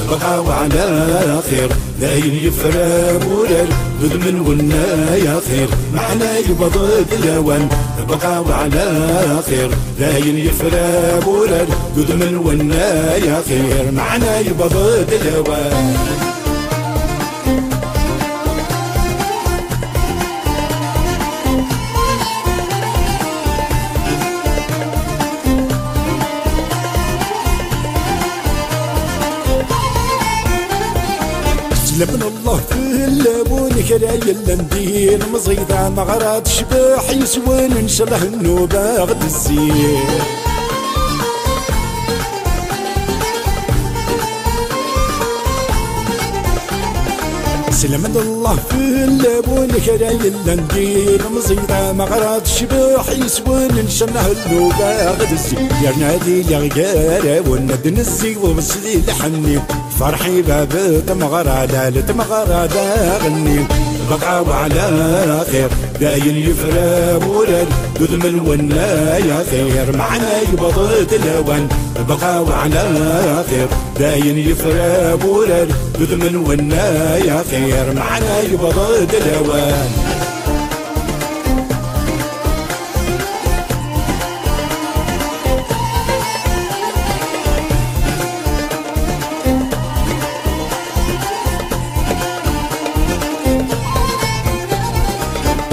بقى وعلى خير داين يفرى مولر ضد من ونا يا خير معنا يبضد الهوان بقى وعلى خير داين يفرى مولر ضد من ونا يا خير معنا يبضد الهوان لمن الله في اللبون كراي اللندين مزيدة مغرات شباح يسوون ان شاء الله النوبة غد الزين سلمن الله في اللبون كراي اللندين مزيدة مغرات شباح يسوون ان شاء الله النوبة غد الزين يا نادي يا غيارة والند نزي وبسدي لحني فرحي باب تمغرى لا تمغرى غني بقى وعلى خير داين يفرى مولد دود من ونا يا خير معنا يبضد الهوان بقى وعلى خير داين يفرى مولد دود من ونا يا خير معنا يبضد الهوان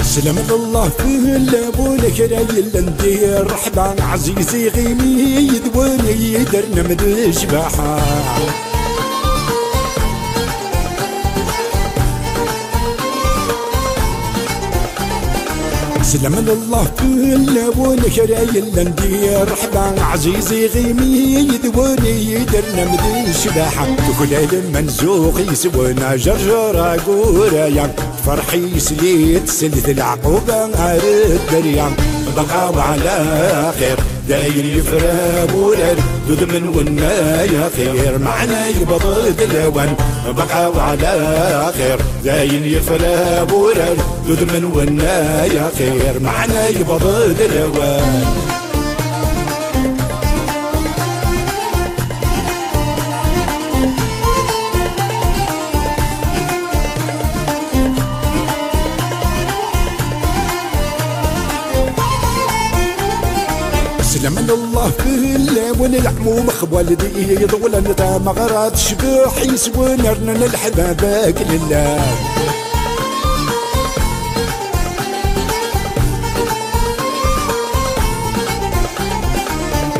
سلمت الله في اللبولك راي اللندير رحبا عزيزي غيمي يدوني يدرنا مدش بحا سلمت الله في اللبولك راي اللندير رحبا عزيزي غيمي يدوني يدرنا مدش بحا تكل المنزوق يسونا جرجرة قوريا فرحي سليت سلت العقوبة عرد دريان بقى وعلى خير داير يفرى مولد دود من ونا يا خير معنا يبضد الهوان بقى وعلى خير داير يفرى مولد دود من ونا يا خير معنا يبضد الهوان سلمن الله في الليل العموم خوالدي يضول انت مغرات شباح يسوون ارنن الحبابك لله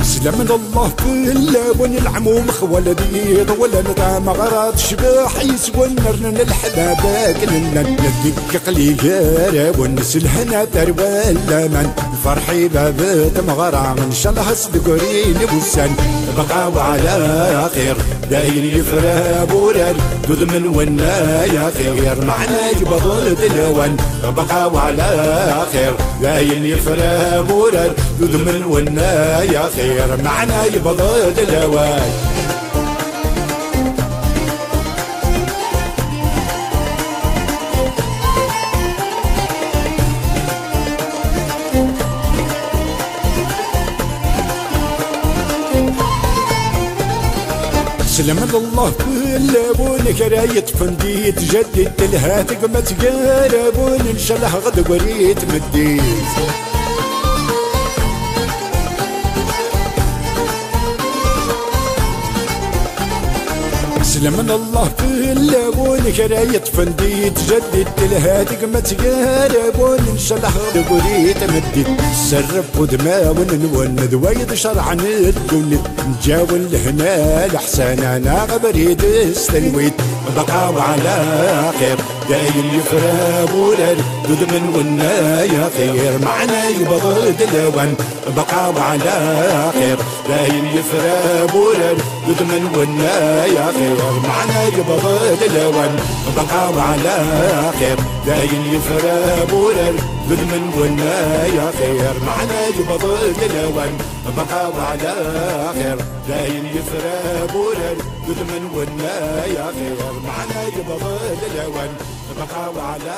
سلمن الله في الليل العموم خوالدي يضول انت مغرات شباح يسوون ارنن الحبابك لله نديك قلي قارب ونسل هنا تروى اللمن فرحي باب تمغرى ان شاء الله صدقورين بوسان بقى وعلى خير داير يفرى بولد دود من ونا يا خير معنا يبضد الهوان بقى وعلى خير داير يفرى بولد دود من ونا يا خير معنا يبضد الهوان سلمت الله في اللبون كرايت فنديت جددت لها تقمة قاربون ان شاء الله غد قريت مديت سلمنا الله في اللبون كرايت فنديت جددت لها تقمة قاربون ان شاء الله غد قريت مديت سرب ودماون نوند ويد شرعا الدولد نجاول هنا لحسن انا بريد استلويت بقى وعلى خير داير يفرى بولد دود من ونا يا خير معنا يبضد الهوان بقى وعلى خير داير يفرى بولد دود من ونا يا خير معنا يبضد الهوان بقى وعلى خير داير يفرى بولد دود من ونا يا خير معنا يبضل الأوان بقى وعلى خير داين يفرى بورر دود من ونا يا خير معنا يبضل الأوان بقى وعلى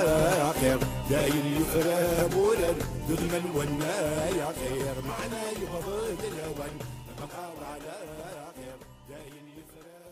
خير داين يفرى بورر دود من ونا يا خير معنا يبضل الأوان بقى وعلى خير داين يفرى